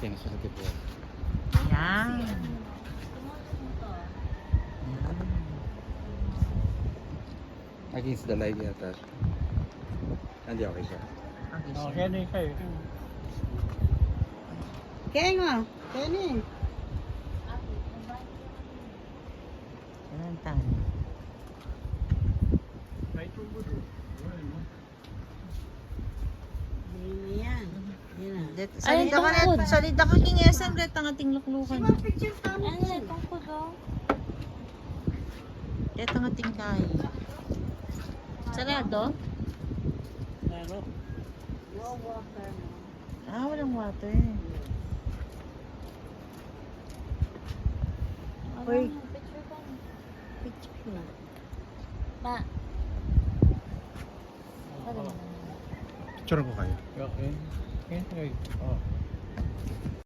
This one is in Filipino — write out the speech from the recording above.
Thanks for the po. Yan. Yan. Against the light yata. Hindi okay siya. Okay, Oh, siya. kaya na kayo. Kaya nga. Kaya na eh. Yan ang tani. May tubo doon. Yan. Yan na. Salita ka na. Salita ka king SM. Let ang ating luklukan. Picture ka mo. Ano na itong kudo? Let ang ating kain. Sarado? Ano? No water. Ah, walang water. Hoy. Picture ka na. Picture na. Ba? Ano na? Picture ko kayo. Okay. Kaya kayo. Oh.